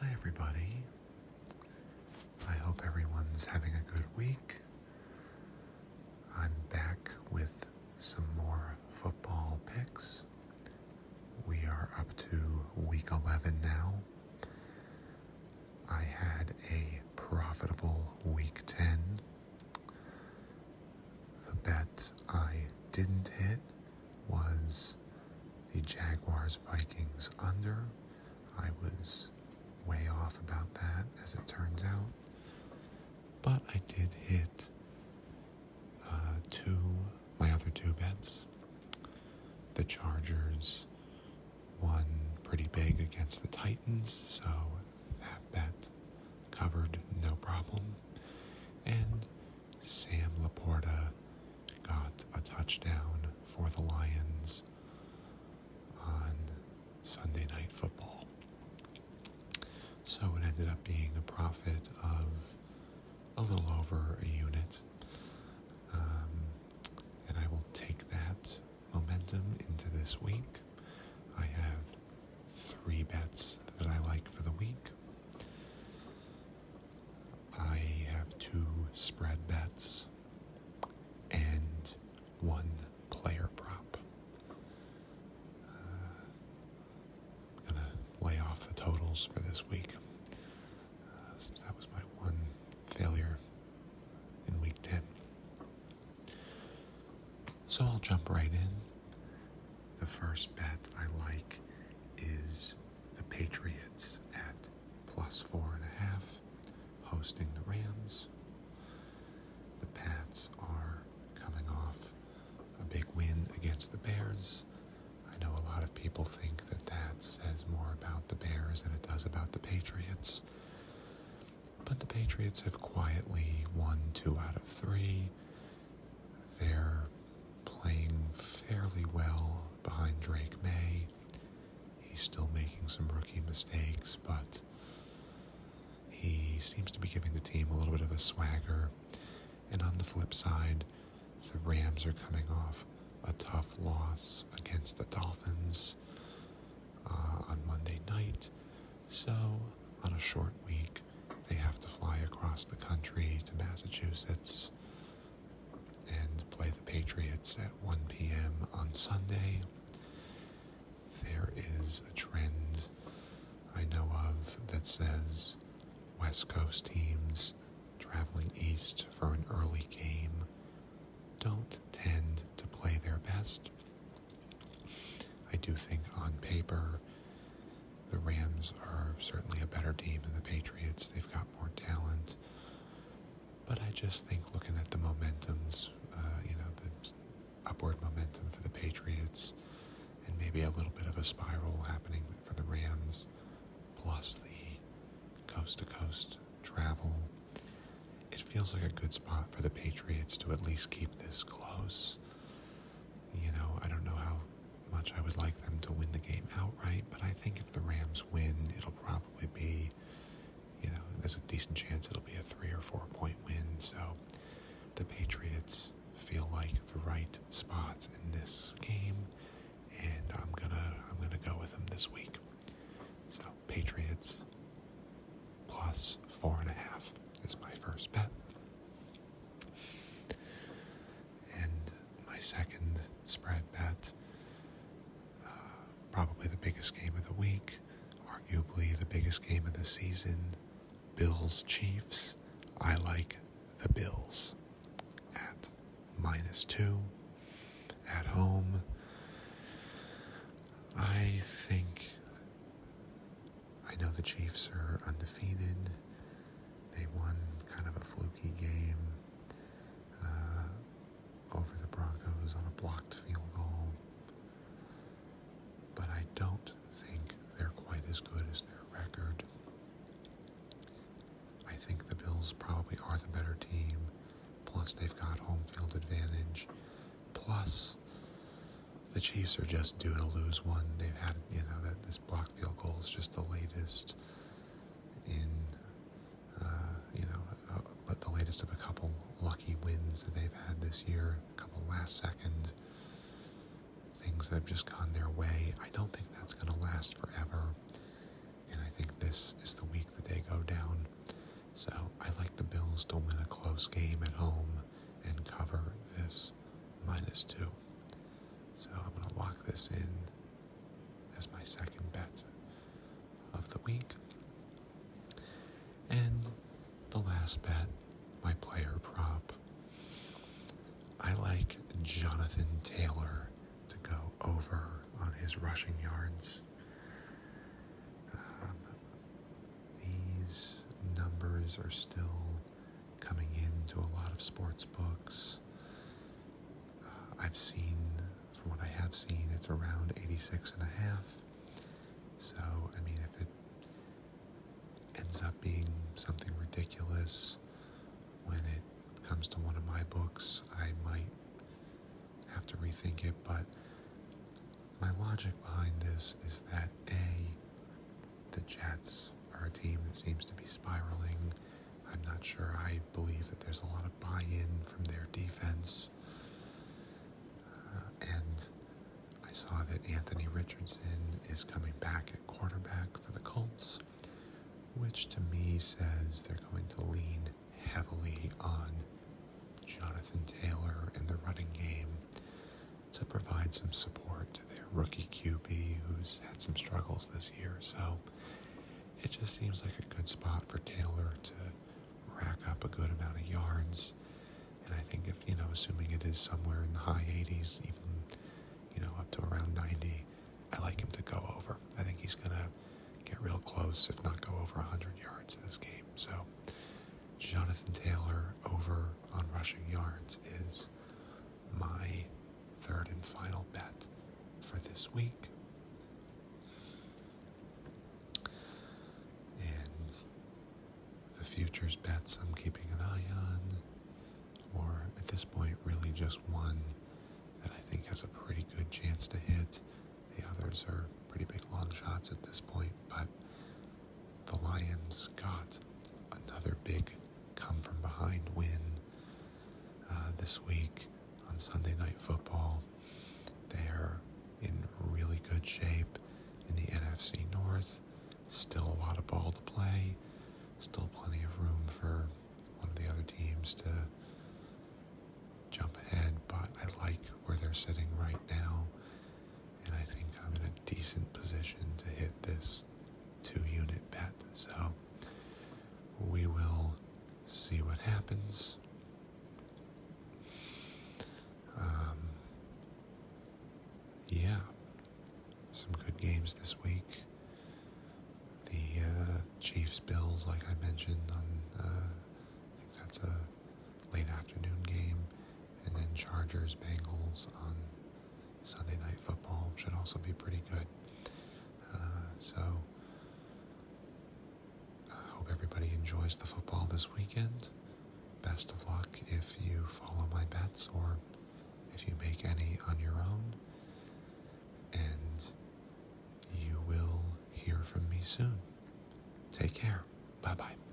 Hi, everybody. I hope everyone's having a good week. I'm back with some more football picks. We are up to week 11 now. I had a profitable week 10. The bet I didn't hit was the Jaguars-Vikings under. I was way off about that, as it turns out. But I did hit my other two bets. The Chargers won pretty big against the Titans, so that bet covered no problem. And Sam Laporta got a touchdown for the Lions on Sunday Night Football. So it ended up being a profit of a little over a unit. And I will take that momentum into this week. I have 3 bets that I like for the week. I have 2 spread bets and 1 player prop. I'm going to lay off the totals for this week, since that was my one failure in week 10. So I'll jump right in. The first bet I like is the Patriots at plus 4.5, hosting the Rams. The Pats are coming off a big win against the Bears. I know a lot of people think that that says more about the Bears than it does about the Patriots. But the Patriots have quietly won 2 out of 3. They're playing fairly well behind Drake May. He's still making some rookie mistakes, but he seems to be giving the team a little bit of a swagger. And on the flip side, the Rams are coming off a tough loss against the Dolphins on Monday night. So on a short week, they have to fly across the country to Massachusetts and play the Patriots at 1 p.m. on Sunday. There is a trend I know of that says West Coast teams traveling east for an early game don't tend to play their best. I do think on paper the Rams are certainly a better team than the Patriots. They've got more talent. But I just think looking at the momentums, the upward momentum for the Patriots, and maybe a little bit of a spiral happening for the Rams, plus the coast-to-coast travel, it feels like a good spot for the Patriots to at least keep this close. I don't know how much I would like them to win the game outright, but I think if the Rams win, it'll probably be, there's a decent chance it'll be a 3 or 4 point win. So the Patriots feel like the right spot in this game, and I'm gonna go with them this week. So Patriots plus 4.5 is my first bet. And my second spread bet, probably the biggest game of the week, arguably the biggest game of the season, Bills-Chiefs. I like the Bills at -2 at home. I know the Chiefs are undefeated. They won kind of a fluky game over the Broncos on a blocked field goal. But I don't think they're quite as good as their record. I think the Bills probably are the better team. Plus, they've got home field advantage. Plus, the Chiefs are just due to lose one. They've had, that this blocked field goal is just the latest in, the latest of a couple lucky wins that they've had this year. A couple last-second things that have just gone their way. I don't think that's going to last forever. And I think this is the week bet of the week. And the last bet, my player prop. I like Jonathan Taylor to go over on his rushing yards. These numbers are still coming into a lot of sports books. From what I have seen, it's around 86.5. So, I mean, if it ends up being something ridiculous when it comes to one of my books, I might have to rethink it. But my logic behind this is that the Jets are a team that seems to be spiraling. I'm not sure I believe that there's a lot of buy-in from their defense. And I saw that Anthony Richardson is coming back at quarterback for the Colts, which to me says they're going to lean heavily on Jonathan Taylor in the running game to provide some support to their rookie QB who's had some struggles this year. So it just seems like a good spot for Taylor to rack up a good amount of yards. And I think if, assuming it is somewhere in the high 80s, even, up to around 90, I like him to go over. I think he's going to get real close, if not go over 100 yards in this game. So Jonathan Taylor over on rushing yards is my third and final bet for this week. And the futures bets I'm keeping an eye on, or at this point really just one that I think has a pretty good chance to hit. The others are pretty big long shots at this point, but the Lions got another big come-from-behind win this week on Sunday Night Football. They're in really good shape in the NFC North. Still a lot of ball to play. Still plenty of room for one of the other teams to jump ahead, but I like where they're sitting right now, and I think I'm in a decent position to hit this 2-unit bet. So we will see what happens. Some good games this week. The Chiefs-Bills, like I mentioned, I think that's a late afternoon game. And then Chargers-Bengals on Sunday Night Football should also be pretty good. So I hope everybody enjoys the football this weekend. Best of luck if you follow my bets or if you make any on your own. And you will hear from me soon. Take care. Bye-bye.